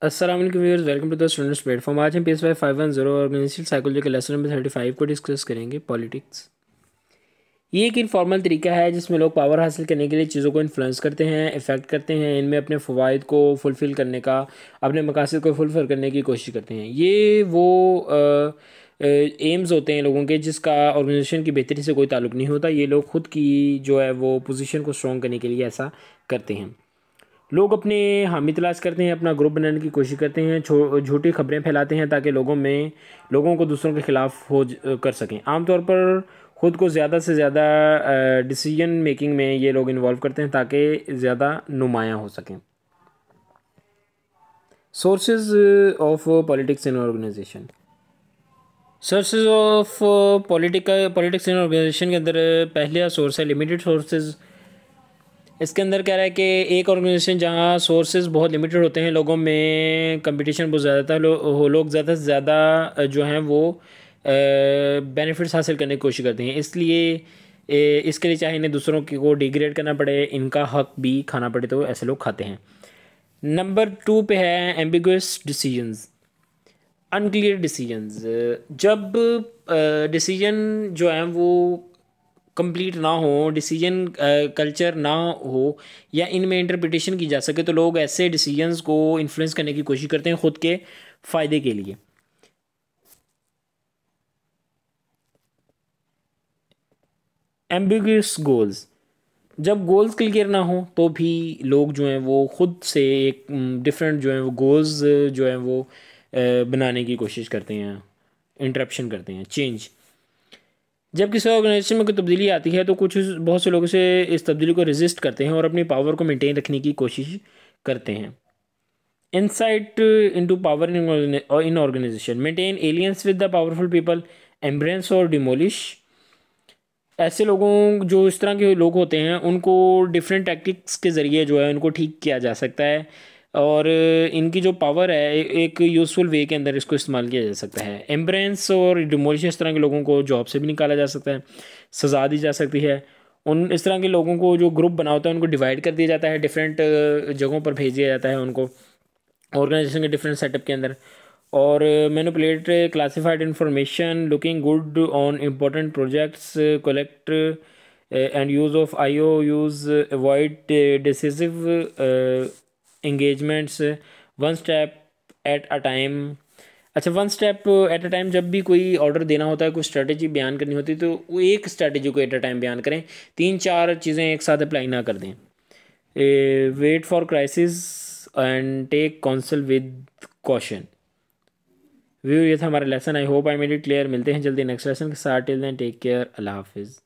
अस्सलाम वालेकुम viewers, welcome to the students platform. आज हम PS 510 ऑर्गेनाइजेशनल साइकोलॉजी के लेसन नंबर 35 को डिस्कस करेंगे, पॉलिटिक्स। ये एक इनफॉर्मल तरीका है जिसमें लोग पावर हासिल करने के लिए चीज़ों को इन्फ्लुएंस करते हैं, इफ़ेक्ट करते हैं, इनमें अपने फ़वाइद को फुलफ़िल करने का, अपने मकासद को फुलफ़िल करने की कोशिश करते हैं। ये वो एम्स होते हैं लोगों के जिसका ऑर्गेनाइजेशन की बेहतरी से कोई ताल्लुक़ नहीं होता। ये लोग खुद की जो है वो पोजीशन को स्ट्रॉन्ग करने के लिए ऐसा करते हैं। लोग अपने हामी तलाश करते हैं, अपना ग्रुप बनाने की कोशिश करते हैं, झूठी खबरें फैलाते हैं ताकि लोगों को दूसरों के ख़िलाफ़ कर सकें। आमतौर पर ख़ुद को ज़्यादा से ज़्यादा डिसीजन मेकिंग में ये लोग इन्वॉल्व करते हैं ताकि ज़्यादा नुमायाँ हो सकें। Sources of politics in organisation. Sources of politics in organisation के अंदर पहला सोर्स है लिमिटेड सोर्सेज। इसके अंदर कह रहा है कि एक ऑर्गेनाइजेशन जहाँ सोर्सेज बहुत लिमिटेड होते हैं, लोगों में कंपटीशन बहुत ज़्यादा था, लोग ज़्यादा से ज़्यादा जो हैं वो बेनिफिट्स हासिल करने की कोशिश करते हैं। इसलिए इसके लिए चाहे इन्हें दूसरों को डिग्रेड करना पड़े, इनका हक भी खाना पड़े, तो ऐसे लोग खाते हैं। नंबर 2 पे है एम्बिगुअस डिसीजंस, अनक्लियर डिसीजंस। जब डिसीजन जो है वो कंप्लीट ना हो, डिसीजन कल्चर ना हो या इनमें इंटरप्रिटेशन की जा सके, तो लोग ऐसे डिसीजंस को इन्फ्लुएंस करने की कोशिश करते हैं ख़ुद के फ़ायदे के लिए। एम्बिगुअस गोल्स, जब गोल्स क्लियर ना हो तो भी लोग जो हैं वो ख़ुद से एक डिफरेंट जो है वो गोल्स जो है वो बनाने की कोशिश करते हैं, इंटरप्शन करते हैं, चेंज। जब किसी ऑर्गेनाइजेशन में कोई तब्दीली आती है तो बहुत से लोग इसे इस तब्दीली को रेजिस्ट करते हैं और अपनी पावर को मेंटेन रखने की कोशिश करते हैं। Insight into power in organisation, maintain alliances with the powerful people, embrace और डिमोलिश। ऐसे लोगों जो इस तरह के लोग होते हैं उनको डिफरेंट टैक्टिक्स के ज़रिए जो है उनको ठीक किया जा सकता है, और इनकी जो पावर है एक यूज़फुल वे के अंदर इसको इस्तेमाल किया जा सकता है। एम्ब्रेंस और डिमोलिश, इस तरह के लोगों को जॉब से भी निकाला जा सकता है, सज़ा दी जा सकती है। उन इस तरह के लोगों को जो ग्रुप बना होता है उनको डिवाइड कर दिया जाता है, डिफरेंट जगहों पर भेज दिया जाता है उनको ऑर्गेनाइजेशन के डिफरेंट सेटअप के अंदर। और manipulate classified information, looking good on important projects, collect and use of IOUs, avoid decisive engagements, one step at a time. अच्छा, one step at a time, जब भी कोई ऑर्डर देना होता है, कोई स्ट्रेटजी बयान करनी होती है, तो वो एक स्ट्रेटजी को एट अ टाइम बयान करें, 3-4 चीज़ें एक साथ अप्लाई ना कर दें। Wait for crisis and take counsel with caution. View, ये था हमारा lesson. I hope I made it clear. मिलते हैं जल्दी नेक्स्ट लेसन के साथ। टिल देन टेक केयर, अल्लाह हाफिज़।